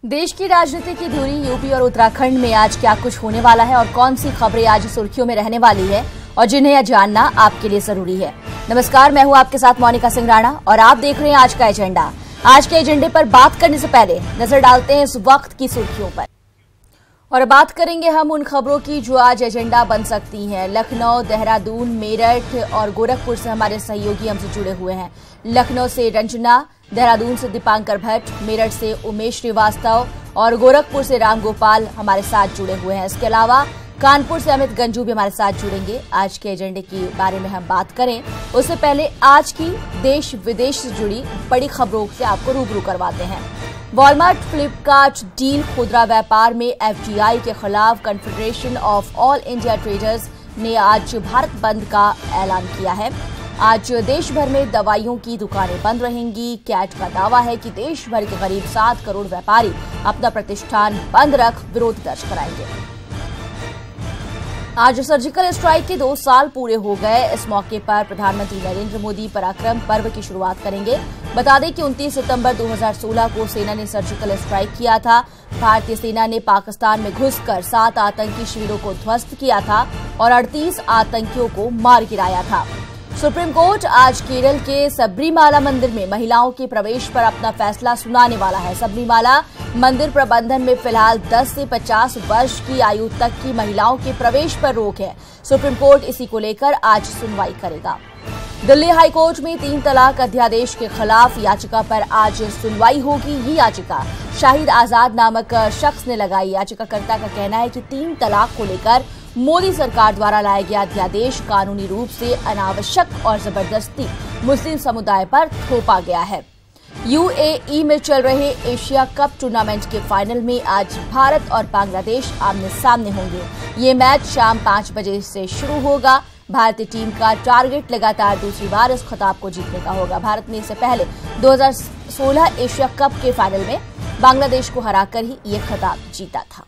देश की राजनीति की धुरी यूपी और उत्तराखंड में आज क्या कुछ होने वाला है और कौन सी खबरें आज सुर्खियों में रहने वाली है और जिन्हें जानना आपके लिए जरूरी है। नमस्कार, मैं हूं आपके साथ मोनिका सिंह राणा और आप देख रहे हैं आज का एजेंडा। आज के एजेंडे पर बात करने से पहले नजर डालते हैं इस वक्त की सुर्खियों पर और बात करेंगे हम उन खबरों की जो आज एजेंडा बन सकती हैं। लखनऊ, देहरादून, मेरठ और गोरखपुर से हमारे सहयोगी हमसे जुड़े हुए हैं। लखनऊ से रंजना, देहरादून से दीपांकर भट्ट, मेरठ से उमेश श्रीवास्तव और गोरखपुर से रामगोपाल हमारे साथ जुड़े हुए हैं। इसके अलावा कानपुर से अमित गंजू भी हमारे साथ जुड़ेंगे। आज के एजेंडे के बारे में हम बात करें उससे पहले आज की देश विदेश से जुड़ी बड़ी खबरों से आपको रूबरू करवाते हैं। वॉलमार्ट फ्लिपकार्ट डील खुदरा व्यापार में एफडीआई के खिलाफ confederation of all India traders ने आज भारत बंद का ऐलान किया है। आज देश भर में दवाइयों की दुकानें बंद रहेंगी। कैट का दावा है कि देश भर के करीब 7 करोड़ व्यापारी अपना प्रतिष्ठान बंद रख विरोध दर्ज कराएंगे। आज सर्जिकल स्ट्राइक के 2 साल पूरे हो गए। इस मौके पर प्रधानमंत्री नरेंद्र मोदी पराक्रम पर्व की शुरुआत करेंगे। बता दें कि 29 सितंबर 2016 को सेना ने सर्जिकल स्ट्राइक किया था। भारतीय सेना ने पाकिस्तान में घुसकर 7 आतंकी शिविरों को ध्वस्त किया था और 38 आतंकियों को मार गिराया था। सुप्रीम कोर्ट आज केरल के सबरीमाला मंदिर में महिलाओं के प्रवेश पर अपना फैसला सुनाने वाला है। सबरीमाला मंदिर प्रबंधन में फिलहाल 10 से 50 वर्ष की आयु तक की महिलाओं के प्रवेश पर रोक है। सुप्रीम कोर्ट इसी को लेकर आज सुनवाई करेगा। दिल्ली हाईकोर्ट में 3 तलाक अध्यादेश के खिलाफ याचिका पर आज सुनवाई होगी। ये याचिका शाहिद आजाद नामक शख्स ने लगाई। याचिकाकर्ता का कहना है कि 3 तलाक को लेकर मोदी सरकार द्वारा लाया गया अध्यादेश कानूनी रूप से अनावश्यक और जबरदस्ती मुस्लिम समुदाय पर थोपा गया है। यूएई में चल रहे एशिया कप टूर्नामेंट के फाइनल में आज भारत और बांग्लादेश आमने सामने होंगे। ये मैच शाम 5 बजे से शुरू होगा। भारतीय टीम का टारगेट लगातार दूसरी बार इस खिताब को जीतने का होगा। भारत ने इससे पहले 2016 एशिया कप के फाइनल में बांग्लादेश को हराकर ही ये खिताब जीता था।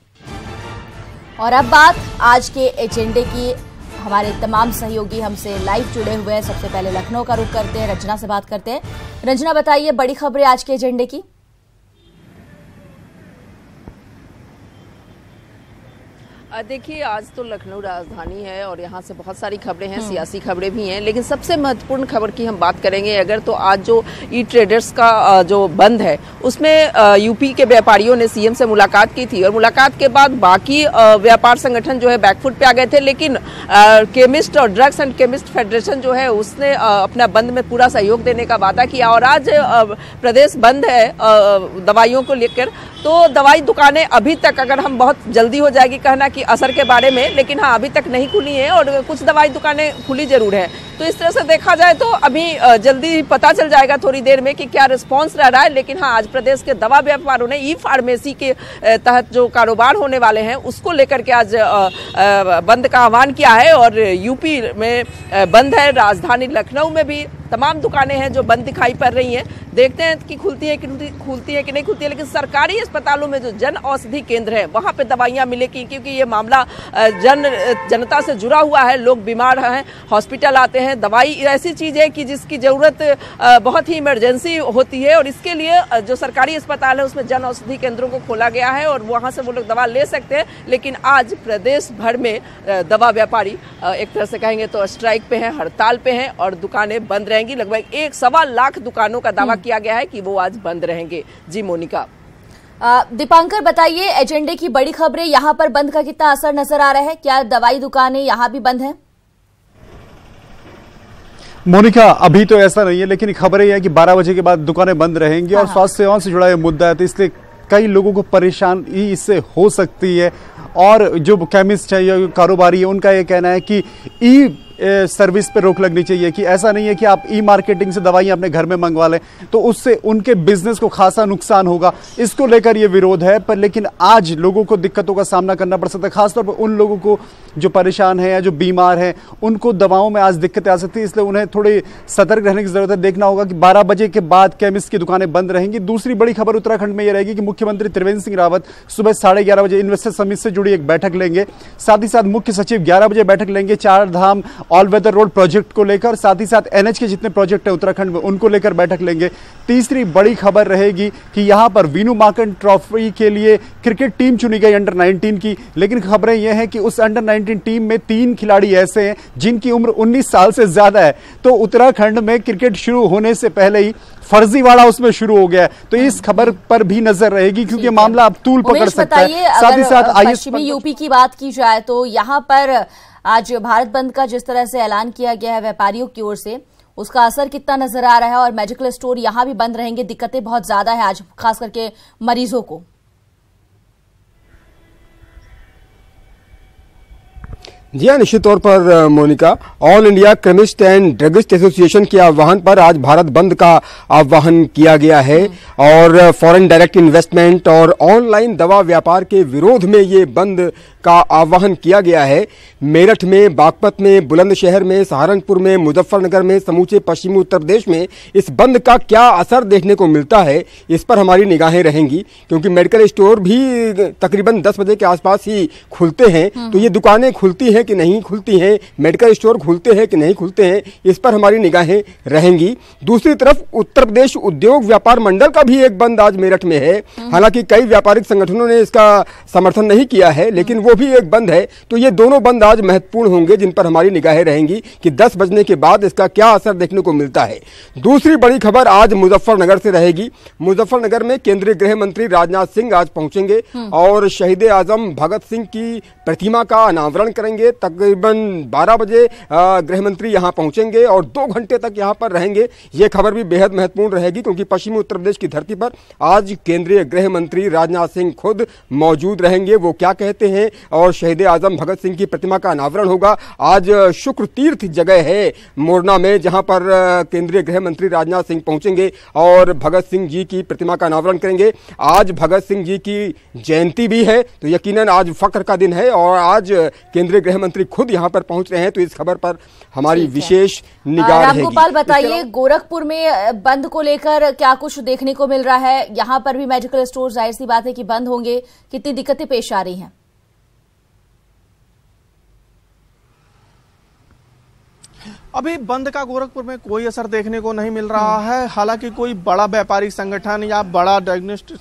और अब बात आज के एजेंडे की। हमारे तमाम सहयोगी हमसे लाइव जुड़े हुए हैं। सबसे पहले लखनऊ का रुख करते हैं, रंजना से बात करते हैं। रंजना, बताइए बड़ी खबरें आज के एजेंडे की। देखिए, आज तो लखनऊ राजधानी है और यहाँ से बहुत सारी खबरें हैं, सियासी खबरें भी हैं, लेकिन सबसे महत्वपूर्ण खबर की हम बात करेंगे अगर तो आज जो ई ट्रेडर्स का जो बंद है उसमें यूपी के व्यापारियों ने सीएम से मुलाकात की थी और मुलाकात के बाद बाकी व्यापार संगठन जो है बैकफुट पे आ गए थे, लेकिन केमिस्ट और ड्रग्स एंड केमिस्ट फेडरेशन जो है उसने अपना बंद में पूरा सहयोग देने का वादा किया और आज प्रदेश बंद है दवाइयों को लेकर। तो दवाई दुकानें अभी तक, अगर हम बहुत जल्दी हो जाएगी कहना कि असर के बारे में, लेकिन हाँ अभी तक नहीं खुली हैं और कुछ दवाई दुकानें खुली जरूर हैं। तो इस तरह से देखा जाए तो अभी जल्दी पता चल जाएगा थोड़ी देर में कि क्या रिस्पांस रह रहा है। लेकिन हाँ, आज प्रदेश के दवा व्यापारों ने ई फार्मेसी के तहत जो कारोबार होने वाले हैं उसको लेकर के आज बंद का आह्वान किया है और यूपी में बंद है। राजधानी लखनऊ में भी तमाम दुकानें हैं जो बंद दिखाई पड़ रही हैं। देखते हैं कि खुलती है कि नहीं खुलती है, लेकिन सरकारी अस्पतालों में जो जन औषधि केंद्र है वहां पे दवाइयां मिलेगी, क्योंकि ये मामला जनता से जुड़ा हुआ है। लोग बीमार हैं, हॉस्पिटल आते हैं, दवाई ऐसी चीज है कि जिसकी जरूरत बहुत ही इमरजेंसी होती है और इसके लिए जो सरकारी अस्पताल है उसमें जन औषधि केंद्रों को खोला गया है और वहां से वो लोग दवा ले सकते हैं। लेकिन आज प्रदेश भर में दवा व्यापारी एक तरह से कहेंगे तो स्ट्राइक पे हैं, हड़ताल पे हैं और दुकानें बंद रहेंगी। लगभग 1.25 लाख दुकानों का दावा किया गया है कि वो आज बंद रहेंगे। जी मोनिका। दीपांकर, बताइए एजेंडे की बड़ी खबरें। यहाँ पर बंद का कितना असर नजर आ रहा है? क्या दवाई दुकानें यहाँ भी बंद हैं? मोनिका, अभी तो ऐसा नहीं है, लेकिन खबर यह है कि 12 बजे के बाद दुकानें बंद रहेंगी और स्वास्थ्य सेवाओं से जुड़ा यह मुद्दा है तो इसलिए कई लोगों को परेशानी इससे हो सकती है। और जो केमिस्ट है या कारोबारी है उनका यह कहना है कि ई सर्विस पे रोक लगनी चाहिए, कि ऐसा नहीं है कि आप ई मार्केटिंग से दवाइयां अपने घर में मंगवा लें तो उससे उनके बिजनेस को खासा नुकसान होगा। इसको लेकर ये विरोध है। पर लेकिन आज लोगों को दिक्कतों का सामना करना पड़ सकता है, खासतौर पर उन लोगों को जो परेशान है या जो बीमार हैं उनको दवाओं में आज दिक्कतें आ सकती है। इसलिए उन्हें थोड़ी सतर्क रहने की जरूरत है। देखना होगा कि 12 बजे के बाद केमिस्ट की दुकानें बंद रहेंगी। दूसरी बड़ी खबर उत्तराखंड में यह रहेगी कि मुख्यमंत्री त्रिवेंद्र सिंह रावत सुबह 11:30 बजे इन्वेस्टर समिट से जुड़ी एक बैठक लेंगे। साथ ही साथ मुख्य सचिव 11 बजे बैठक लेंगे। 4 धाम ऑल वेदर रोड प्रोजेक्ट को लेकर, साथ ही साथ एनएच के जितने प्रोजेक्ट है उत्तराखंड में उनको लेकर बैठक लेंगे। तीसरी बड़ी खबर रहेगी कि यहां पर वीनू मांकड़ ट्रॉफी के लिए क्रिकेट टीम चुनी गई अंडर 19 की, लेकिन खबरें यह हैं कि उस अंडर 19 टीम में 3 खिलाड़ी ऐसे हैं जिनकी उम्र 19 साल से ज्यादा है। तो उत्तराखंड में क्रिकेट शुरू होने से पहले ही फर्जीवाड़ा उसमें शुरू हो गया है, तो इस खबर पर भी नजर रहेगी क्योंकि मामला अब तूल पकड़ सकता है। साथ ही साथ पश्चिमी यूपी की बात की जाए तो यहाँ पर आज भारत बंद का जिस तरह से ऐलान किया गया है व्यापारियों की ओर से, उसका असर कितना नजर आ रहा है? और मेडिकल स्टोर यहाँ भी बंद रहेंगे, दिक्कतें बहुत ज्यादा है आज खास करके मरीजों को। जी हाँ, निश्चित तौर पर Monica, all India chemist and druggist association के आह्वान पर आज भारत बंद का आह्वान किया गया है और फॉरेन डायरेक्ट इन्वेस्टमेंट और ऑनलाइन दवा व्यापार के विरोध में ये बंद का आह्वान किया गया है। मेरठ में, बागपत में, बुलंदशहर में, सहारनपुर में, मुजफ्फरनगर में, समूचे पश्चिमी उत्तर प्रदेश में इस बंद का क्या असर देखने को मिलता है, इस पर हमारी निगाहें रहेंगी क्योंकि मेडिकल स्टोर भी तकरीबन 10 बजे के आसपास ही खुलते हैं। तो ये दुकानें खुलती हैं कि नहीं खुलती हैं, मेडिकल स्टोर खुलते हैं कि नहीं खुलते हैं, इस पर हमारी निगाहें रहेंगी। दूसरी तरफ उत्तर प्रदेश उद्योग व्यापार मंडल का भी एक बंद आज मेरठ में है। हालांकि कई व्यापारिक संगठनों ने इसका समर्थन नहीं किया है, लेकिन वो भी एक बंद है। तो ये दोनों बंद आज महत्वपूर्ण होंगे जिन पर हमारी निगाहें रहेंगी कि 10 बजने के बाद इसका क्या असर देखने को मिलता है। दूसरी बड़ी खबर आज मुजफ्फरनगर से रहेगी। मुजफ्फरनगर में केंद्रीय गृह मंत्री राजनाथ सिंह आज पहुंचेंगे और शहीद आजम भगत सिंह की प्रतिमा का अनावरण करेंगे। तकरीबन 12 बजे गृह मंत्री यहां पहुंचेंगे और 2 घंटे तक यहां पर रहेंगे। यह खबर भी बेहद महत्वपूर्ण रहेगी क्योंकि पश्चिमी उत्तर प्रदेश की धरती पर आज केंद्रीय गृह मंत्री राजनाथ सिंह खुद मौजूद रहेंगे। वो क्या कहते हैं और शहीद आजम भगत सिंह की प्रतिमा का अनावरण होगा। आज शुक्र तीर्थ जगह है मोरना में जहां पर केंद्रीय गृह मंत्री राजनाथ सिंह पहुंचेंगे और भगत सिंह जी की प्रतिमा का अनावरण करेंगे। आज भगत सिंह जी की जयंती भी है तो यकीनन आज फख्र का दिन है और आज केंद्रीय गृह मंत्री खुद यहां पर पहुंच रहे हैं। तो इस खबर पर हमारी विशेष निगाह रहेगी। रामगोपाल बताइए, गोरखपुर में बंद को लेकर क्या कुछ देखने को मिल रहा है? यहां पर भी मेडिकल स्टोर जाहिर सी बात है कि बंद होंगे, कितनी दिक्कतें पेश आ रही हैं? अभी बंद का गोरखपुर में कोई असर देखने को नहीं मिल रहा है। हालांकि कोई बड़ा व्यापारिक संगठन या बड़ा डायग्नोस्टिक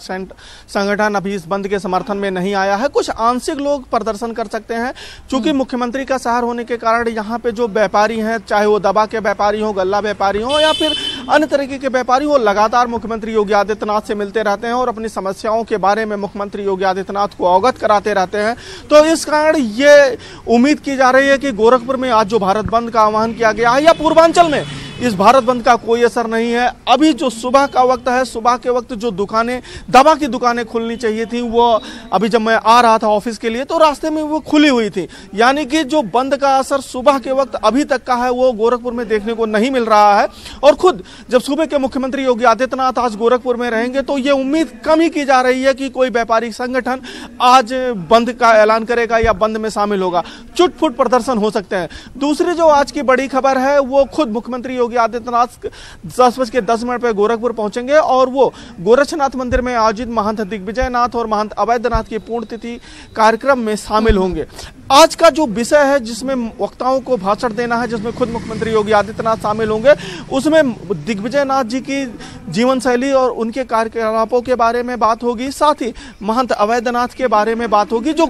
संगठन अभी इस बंद के समर्थन में नहीं आया है। कुछ आंशिक लोग प्रदर्शन कर सकते हैं क्योंकि मुख्यमंत्री का शहर होने के कारण यहाँ पे जो व्यापारी हैं, चाहे वो दवा के व्यापारी हो, गल्ला व्यापारी हो या फिर अन्य तरीके के व्यापारी हो, लगातार मुख्यमंत्री योगी आदित्यनाथ से मिलते रहते हैं और अपनी समस्याओं के बारे में मुख्यमंत्री योगी आदित्यनाथ को अवगत कराते रहते हैं। तो इस कारण ये उम्मीद की जा रही है कि गोरखपुर में आज जो भारत बंद का आह्वान किया गया है या पूर्वांचल में इस भारत बंद का कोई असर नहीं है। अभी जो सुबह का वक्त है, सुबह के वक्त जो दुकानें, दवा की दुकानें खुलनी चाहिए थी, वो अभी जब मैं आ रहा था ऑफिस के लिए तो रास्ते में वो खुली हुई थी। यानी कि जो बंद का असर सुबह के वक्त अभी तक का है वो गोरखपुर में देखने को नहीं मिल रहा है। और खुद जब सुबह के मुख्यमंत्री योगी आदित्यनाथ आज गोरखपुर में रहेंगे तो ये उम्मीद कम ही की जा रही है कि कोई व्यापारिक संगठन आज बंद का ऐलान करेगा या बंद में शामिल होगा। चुटपुट प्रदर्शन हो सकते हैं। दूसरी जो आज की बड़ी खबर है वो खुद मुख्यमंत्री योगी आदित्यनाथ 10:10 पर गोरखपुर पहुंचेंगे और वो गोरक्षनाथ मंदिर में आयोजित महंत दिग्विजयनाथ और महंत अवैधनाथ की पुण्यतिथि कार्यक्रम में शामिल होंगे। आज का जो विषय है जिसमें वक्ताओं को भाषण देना है, जिसमें खुद मुख्यमंत्री योगी आदित्यनाथ शामिल होंगे, उसमें दिग्विजयनाथ जी की जीवन शैली और उनके कार्यकलापों के बारे में बात होगी। साथ ही महंत अवैधनाथ के बारे में बात होगी, जो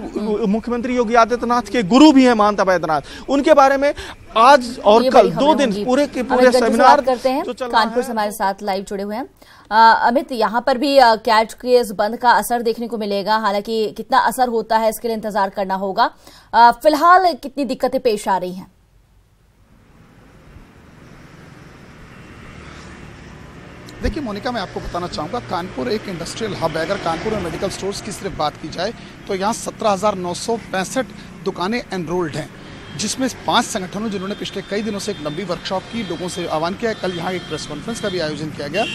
मुख्यमंत्री योगी आदित्यनाथ के गुरु भी हैं महंत अवैधनाथ, उनके बारे में आज और कल 2 दिन पूरे के पूरे सेमिनार करते हैं। कानपुर से हमारे साथ लाइव जुड़े हुए हैं अमित, यहाँ पर भी कैट के इस बंद का असर देखने को मिलेगा। हालांकि कितना असर होता है इसके लिए इंतजार करना होगा। फिलहाल कितनी दिक्कतें पेश आ रही हैं? देखिए मोनिका, मैं आपको बताना चाहूँगा, कानपुर एक इंडस्ट्रियल हब है। अगर कानपुर में मेडिकल स्टोर्स की सिर्फ बात की जाए तो यहाँ 17,965 दुकानें एनरोल्ड हैं, जिसमें 5 संगठनों जिन्होंने पिछले कई दिनों से एक लंबी वर्कशॉप की, लोगों से आह्वान किया है। कल यहाँ एक प्रेस कॉन्फ्रेंस का भी आयोजन किया गया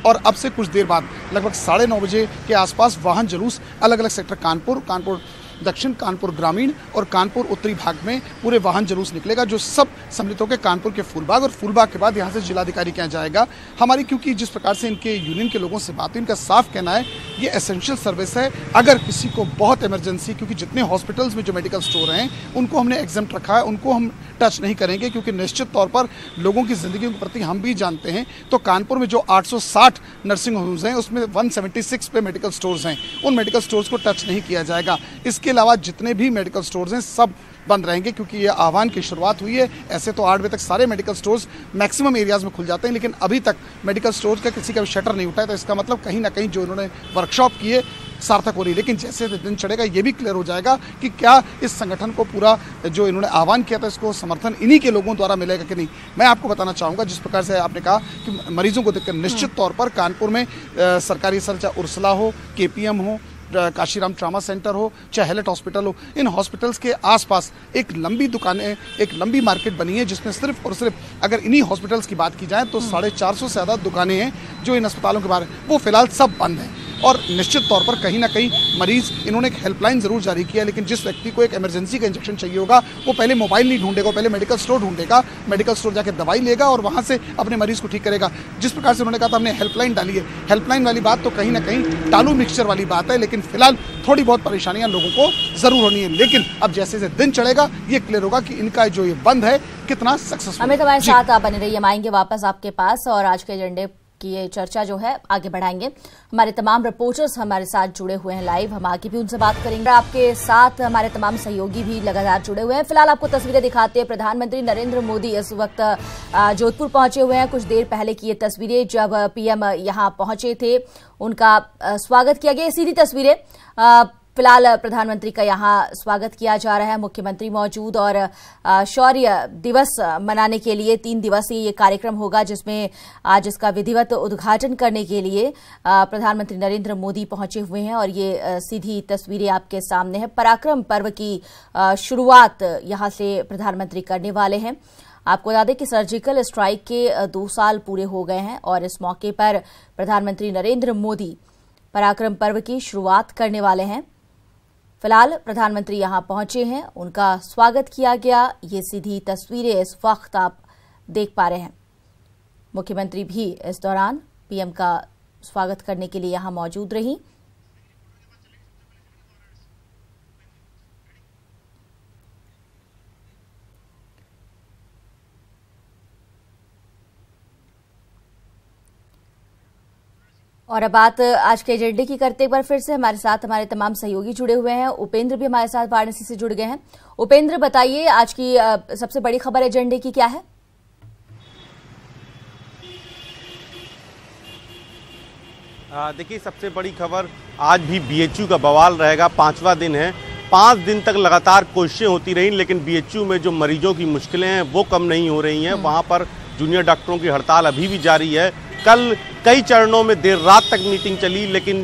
और अब से कुछ देर बाद लगभग 9:30 बजे के आसपास वाहन जुलूस अलग अलग सेक्टर कानपुर दक्षिण कानपुर ग्रामीण और कानपुर उत्तरी भाग में पूरे वाहन जुलूस निकलेगा, जो सब सम्मिलित होकर कानपुर के फूलबाग और फूलबाग के बाद यहाँ से जिलाधिकारी के यहाँ जाएगा। हमारी क्योंकि जिस प्रकार से इनके यूनियन के लोगों से बात हुई, इनका साफ कहना है ये एसेंशियल सर्विस है। अगर किसी को बहुत इमरजेंसी, क्योंकि जितने हॉस्पिटल्स में जो मेडिकल स्टोर हैं उनको हमने एग्जेम्प्ट रखा है, उनको हम टच नहीं करेंगे, क्योंकि निश्चित तौर पर लोगों की जिंदगी के प्रति हम भी जानते हैं। तो कानपुर में जो 860 नर्सिंग होम्स हैं उसमें 176 पे मेडिकल स्टोर्स हैं, उन मेडिकल स्टोर्स को टच नहीं किया जाएगा। इसके अलावा जितने भी मेडिकल स्टोर्स हैं सब बंद रहेंगे, क्योंकि ये आह्वान की शुरुआत हुई है। ऐसे तो 8 बजे तक सारे मेडिकल स्टोर्स मैक्सिमम एरियाज में खुल जाते हैं, लेकिन अभी तक मेडिकल स्टोर्स का किसी का भी शटर नहीं उठा है। तो इसका मतलब कहीं ना कहीं जो इन्होंने वर्कशॉप की है सार्थक हो रही है। लेकिन जैसे दिन चढ़ेगा ये भी क्लियर हो जाएगा कि क्या इस संगठन को पूरा जो इन्होंने आह्वान किया था इसको समर्थन इन्हीं के लोगों द्वारा मिलेगा कि नहीं। मैं आपको बताना चाहूँगा, जिस प्रकार से आपने कहा कि मरीजों को देखकर निश्चित तौर पर कानपुर में सरकारी अस्पताल चाहे उर्सला हो, KPM हो, काशीराम ट्रामा सेंटर हो, चाहे हेलेट हॉस्पिटल हो, इन हॉस्पिटल्स के आसपास एक लंबी दुकानें, एक लंबी मार्केट बनी है, जिसमें सिर्फ और सिर्फ अगर इन्हीं हॉस्पिटल्स की बात की जाए तो 450 से ज़्यादा दुकानें हैं जो इन अस्पतालों के बाहर, वो फिलहाल सब बंद हैं। और निश्चित तौर पर कहीं ना कहीं मरीज, इन्होंने एक हेल्पलाइन जरूर जारी किया, लेकिन जिस व्यक्ति को एक इमरजेंसी का इंजेक्शन चाहिए होगा वो पहले मोबाइल नहीं ढूंढेगा, पहले मेडिकल स्टोर ढूंढेगा, मेडिकल स्टोर जाकर दवाई लेगा और वहां से अपने मरीज को ठीक करेगा। जिस प्रकार से उन्होंने कहा था हमने हेल्पलाइन डाली है, हेल्पलाइन वाली बात तो कहीं ना कहीं टालू मिक्सचर वाली बात है, लेकिन फिलहाल थोड़ी बहुत परेशानियां लोगों को जरूर होनी है। लेकिन अब जैसे जैसे दिन चढ़ेगा ये क्लियर होगा कि इनका जो ये बंद है कितना सक्सेसफुल। अमित हमारे साथ आप बने रहिए, हम आएंगे वापस आपके पास और आज के एजेंडे की ये चर्चा जो है आगे बढ़ाएंगे। हमारे तमाम रिपोर्टर्स हमारे साथ जुड़े हुए हैं लाइव, हम आगे भी उनसे बात करेंगे। आपके साथ हमारे तमाम सहयोगी भी लगातार जुड़े हुए हैं। फिलहाल आपको तस्वीरें दिखाते हैं। प्रधानमंत्री नरेंद्र मोदी इस वक्त जोधपुर पहुंचे हुए हैं। कुछ देर पहले की ये तस्वीरें, जब PM यहां पहुंचे थे उनका स्वागत किया गया। सीधी तस्वीरें, फिलहाल प्रधानमंत्री का यहां स्वागत किया जा रहा है। मुख्यमंत्री मौजूद और शौर्य दिवस मनाने के लिए 3 दिवसीय ये कार्यक्रम होगा, जिसमें आज इसका विधिवत उद्घाटन करने के लिए प्रधानमंत्री नरेंद्र मोदी पहुंचे हुए हैं। और ये सीधी तस्वीरें आपके सामने है। पराक्रम पर्व की शुरुआत यहां से प्रधानमंत्री करने वाले हैं। आपको बता दें कि सर्जिकल स्ट्राइक के 2 साल पूरे हो गए हैं और इस मौके पर प्रधानमंत्री नरेंद्र मोदी पराक्रम पर्व की शुरुआत करने वाले हैं। फिलहाल प्रधानमंत्री यहां पहुंचे हैं, उनका स्वागत किया गया। ये सीधी तस्वीरें इस वक्त आप देख पा रहे हैं। मुख्यमंत्री भी इस दौरान PM का स्वागत करने के लिए यहां मौजूद रही। और अब बात आज के एजेंडे की करते एक बार फिर से हमारे साथ हमारे तमाम सहयोगी जुड़े हुए हैं। उपेंद्र भी हमारे साथ वाराणसी से जुड़ गए हैं। उपेंद्र, बताइए आज की सबसे बड़ी खबर एजेंडे की क्या है? देखिए, सबसे बड़ी खबर आज भी BHU का बवाल रहेगा। 5वां दिन है। 5 दिन तक लगातार कोशिशें होती रही, लेकिन BHU में जो मरीजों की मुश्किलें हैं वो कम नहीं हो रही हैं। वहाँ पर जूनियर डॉक्टरों की हड़ताल अभी भी जारी है। कल कई चरणों में देर रात तक मीटिंग चली, लेकिन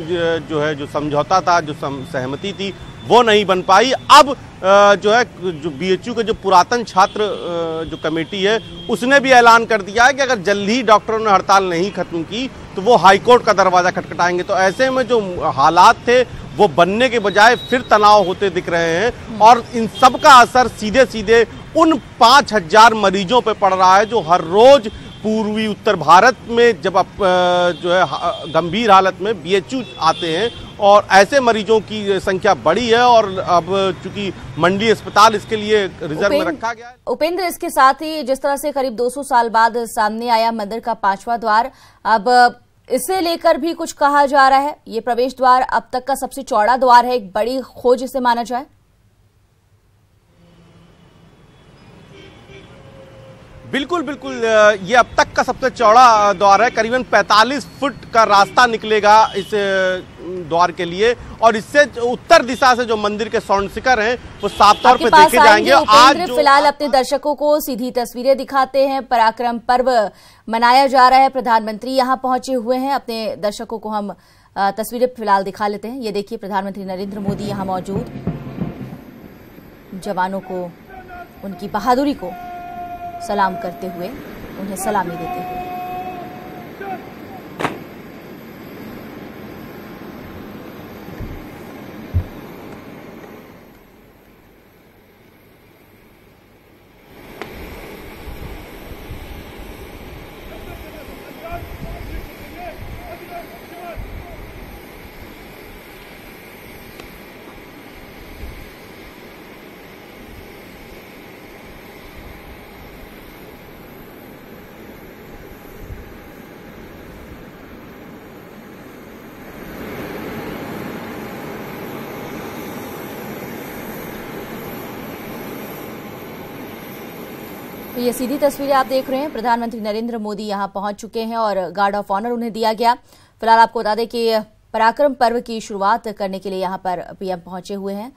जो समझौता था, जो सहमति थी वो नहीं बन पाई। अब जो BHU के जो पुरातन छात्र जो कमेटी है उसने भी ऐलान कर दिया है कि अगर जल्द ही डॉक्टरों ने हड़ताल नहीं खत्म की तो वो हाईकोर्ट का दरवाजा खटखटाएंगे। तो ऐसे में जो हालात थे वो बनने के बजाय फिर तनाव होते दिख रहे हैं और इन सब का असर सीधे सीधे उन 5000 मरीजों पे पड़ रहा है जो हर रोज पूर्वी उत्तर भारत में जब जो है गंभीर हालत में BHU आते हैं और ऐसे मरीजों की संख्या बढ़ी है और अब चूंकि मंडी अस्पताल इसके लिए रिजर्व में रखा गया है। उपेंद्र, इसके साथ ही जिस तरह से करीब 200 साल बाद सामने आया मंदिर का 5वां द्वार, अब इसे लेकर भी कुछ कहा जा रहा है। ये प्रवेश द्वार अब तक का सबसे चौड़ा द्वार है, एक बड़ी खोज इसे माना जाए। बिल्कुल बिल्कुल, ये अब तक का सबसे चौड़ा द्वार है। करीबन 45 फुट का रास्ता निकलेगा इस द्वार के लिए और इससे उत्तर दिशा से जो मंदिर के स्वर्ण शिखर हैं वो साफ तौर पे देखे जाएंगे। आज फिलहाल अपने दर्शकों को सीधी तस्वीरें दिखाते हैं। पराक्रम पर्व मनाया जा रहा है, प्रधानमंत्री यहां पहुंचे हुए हैं। अपने दर्शकों को हम तस्वीरें फिलहाल दिखा लेते हैं। ये देखिए, प्रधानमंत्री नरेंद्र मोदी यहां मौजूद, जवानों को, उनकी बहादुरी को सलाम करते हुए, उन्हें सलामी देते हुए। तो ये सीधी तस्वीरें आप देख रहे हैं। प्रधानमंत्री नरेंद्र मोदी यहां पहुंच चुके हैं और गार्ड ऑफ ऑनर उन्हें दिया गया। फिलहाल आपको बता दें कि पराक्रम पर्व की शुरुआत करने के लिए यहां पर पीएम पहुंचे हुए हैं।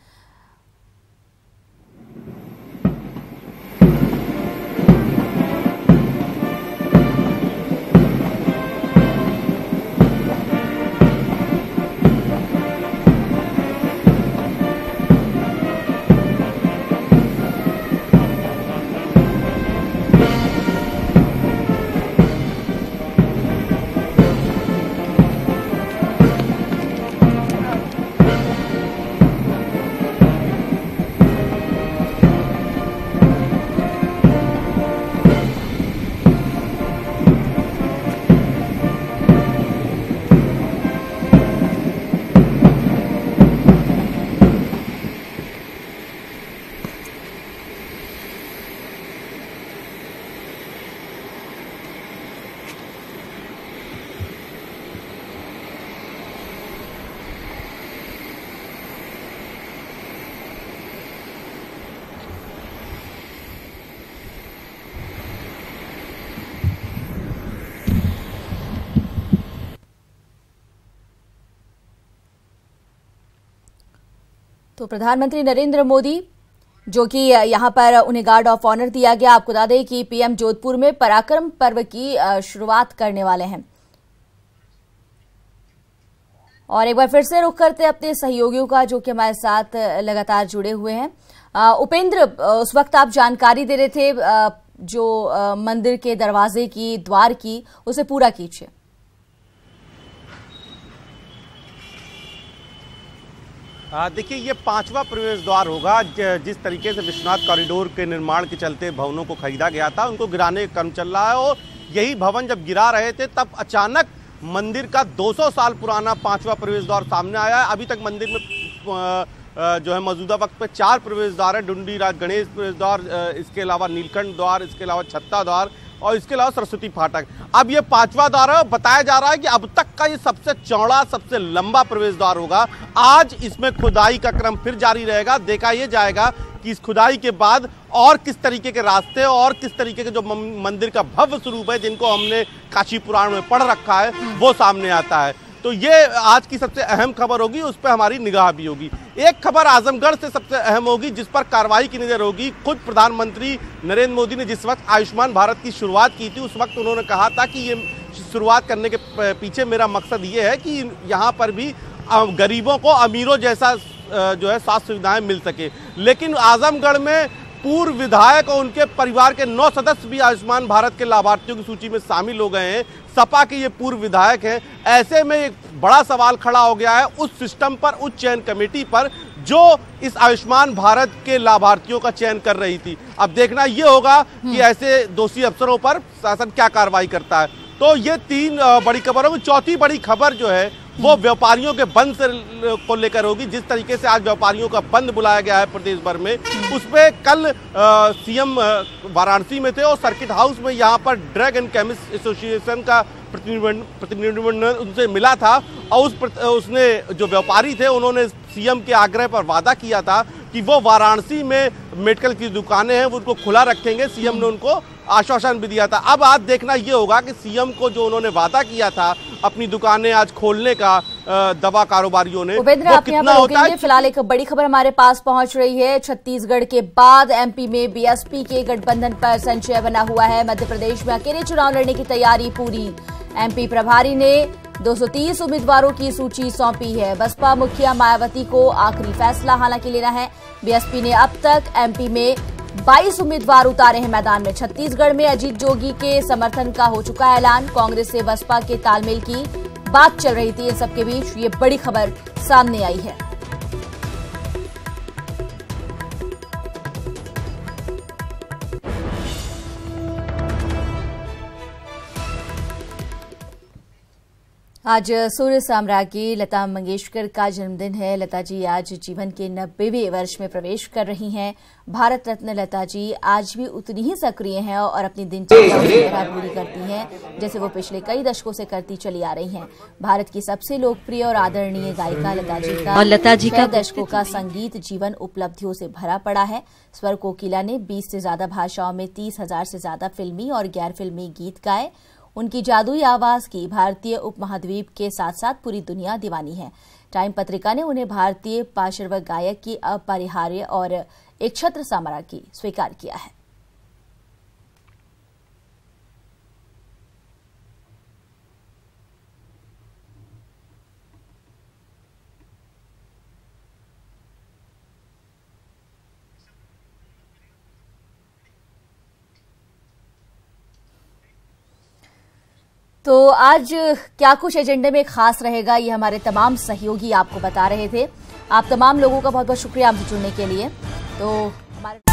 तो प्रधानमंत्री नरेंद्र मोदी जो कि यहां पर उन्हें गार्ड ऑफ ऑनर दिया गया। आपको बता दें कि पीएम जोधपुर में पराक्रम पर्व की शुरुआत करने वाले हैं। और एक बार फिर से रुख करते अपने सहयोगियों का जो कि हमारे साथ लगातार जुड़े हुए हैं। उपेंद्र, उस वक्त आप जानकारी दे रहे थे जो मंदिर के दरवाजे की, द्वार की, उसे पूरा कीजिए। देखिए, ये 5वां प्रवेश द्वार होगा। जिस तरीके से विश्वनाथ कॉरिडोर के निर्माण के चलते भवनों को खरीदा गया था, उनको गिराने का क्रम चल रहा है और यही भवन जब गिरा रहे थे तब अचानक मंदिर का 200 साल पुराना 5वां प्रवेश द्वार सामने आया है। अभी तक मंदिर में जो है मौजूदा वक्त पे 4 प्रवेश द्वार है। डुंडीराज गणेश प्रवेश द्वार, इसके अलावा नीलकंठ द्वार, इसके अलावा छत्ता द्वार और इसके अलावा सरस्वती फाटक। अब ये 5वां द्वार है। बताया जा रहा है कि अब तक का ये सबसे चौड़ा, सबसे लंबा प्रवेश द्वार होगा। आज इसमें खुदाई का क्रम फिर जारी रहेगा। देखा यह जाएगा कि इस खुदाई के बाद और किस तरीके के रास्ते और किस तरीके के जो मंदिर का भव्य स्वरूप है, जिनको हमने काशी पुराण में पढ़ रखा है, वो सामने आता है। तो ये आज की सबसे अहम खबर होगी, उस पर हमारी निगाह भी होगी। एक खबर आजमगढ़ से सबसे अहम होगी, जिस पर कार्रवाई की नजर होगी। खुद प्रधानमंत्री नरेंद्र मोदी ने जिस वक्त आयुष्मान भारत की शुरुआत की थी, उस वक्त उन्होंने कहा था कि ये शुरुआत करने के पीछे मेरा मकसद ये है कि यहाँ पर भी गरीबों को अमीरों जैसा जो है स्वास्थ्य सुविधाएं मिल सके। लेकिन आजमगढ़ में पूर्व विधायक और उनके परिवार के 9 सदस्य भी आयुष्मान भारत के लाभार्थियों की सूची में शामिल हो गए हैं। सपा के ये पूर्व विधायक हैं। ऐसे में एक बड़ा सवाल खड़ा हो गया है उस सिस्टम पर, उस चयन कमेटी पर जो इस आयुष्मान भारत के लाभार्थियों का चयन कर रही थी। अब देखना यह होगा कि ऐसे दोषी अफसरों पर शासन क्या कार्रवाई करता है। तो ये 3 बड़ी खबरों में चौथी बड़ी खबर जो है वो व्यापारियों के बंद को लेकर होगी। जिस तरीके से आज व्यापारियों का बंद बुलाया गया है प्रदेश भर में, उसपे कल सीएम वाराणसी में थे और सर्किट हाउस में यहाँ पर ड्रग एंड केमिस्ट एसोसिएशन का प्रतिनिधिमंडल उनसे मिला था और उसने जो व्यापारी थे उन्होंने सीएम के आग्रह पर वादा किया था कि वो वाराणसी में मेडिकल की दुकानें हैं वो उनको खुला रखेंगे। सीएम ने उनको आश्वासन भी दिया था। अब आज देखना ये होगा कि सीएम को जो उन्होंने वादा किया था अपनी दुकानें आज खोलने का दवा कारोबारियों ने, वो कितना होता है। फिलहाल एक बड़ी खबर हमारे पास पहुंच रही है। छत्तीसगढ़ के बाद एमपी में बीएसपी के गठबंधन पर संशय बना हुआ है। मध्य प्रदेश में अकेले चुनाव लड़ने की तैयारी पूरी। एमपी प्रभारी ने 230 उम्मीदवारों की सूची सौंपी है। बसपा मुखिया मायावती को आखिरी फैसला हालांकि लेना है। बीएसपी ने अब तक एमपी में 22 उम्मीदवार उतारे हैं मैदान में। छत्तीसगढ़ में अजीत जोगी के समर्थन का हो चुका है ऐलान। कांग्रेस से बसपा के तालमेल की बात चल रही थी। इन सबके बीच ये बड़ी खबर सामने आई है। आज सूर्य साम्राज्ञी लता मंगेशकर का जन्मदिन है। लता जी आज जीवन के 90वें वर्ष में प्रवेश कर रही हैं। भारत रत्न लता जी आज भी उतनी ही सक्रिय हैं और अपनी दिनचर्या उसी तरह पूरी करती हैं जैसे वो पिछले कई दशकों से करती चली आ रही हैं। भारत की सबसे लोकप्रिय और आदरणीय गायिका लता जी का दशकों का संगीत जीवन उपलब्धियों से भरा पड़ा है। स्वर कोकिला ने 20 से ज्यादा भाषाओं में 30,000 से ज्यादा फिल्मी और गैर फिल्मी गीत गाए। उनकी जादुई आवाज की भारतीय उपमहाद्वीप के साथ साथ पूरी दुनिया दीवानी है। टाइम पत्रिका ने उन्हें भारतीय पार्श्व गायक की अपरिहार्य और एक छत्र साम्राज्ञी स्वीकार किया है। तो आज क्या कुछ एजेंडे में खास रहेगा, ये हमारे तमाम सहयोगी आपको बता रहे थे। आप तमाम लोगों का बहुत बहुत शुक्रिया हमसे जुड़ने के लिए। तो हमारे